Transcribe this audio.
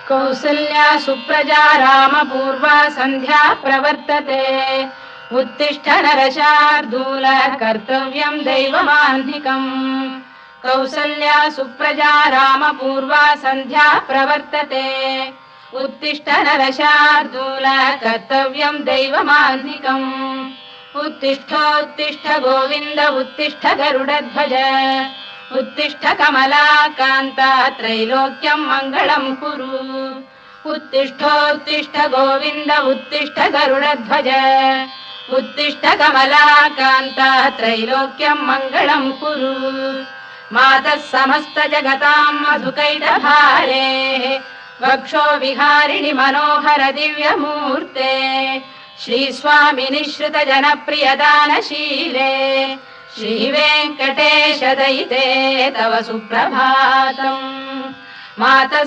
कौसल्या सुप्रजा रामपूर्वा सन्ध्या प्रवर्तते उत्तिष्ठ नरशार्दूल कर्तव्यं दैवमाह्निकम् कौसल्या सुप्रजा रामपूर्वा सन्ध्या प्रवर्तते उत्तिष्ठ नरशार्दूल कर्तव्यं दैवमाह्निकम् उत्तिष्ठोत्तिष्ठ गोविन्द उत्तिष्ठ गरुडध्वज उत्तिष्ठ कमलाकान्ता त्रैलोक्यं मङ्गलं कुरु उत्तिष्ठोत्तिष्ठ गोविन्द उत्तिष्ठ गरुडध्वज उत्तिष्ठ कमलाकान्ता त्रैलोक्यं मङ्गलं कुरु मातः समस्त जगतां मधुकैटभारेः वक्षो विहारिणि मनोहर दिव्यमूर्ते श्रीस्वामि निःश्रित जनप्रियदानशीले श्रीवेङ्कटेश दयिते तव सुप्रभातम् मातः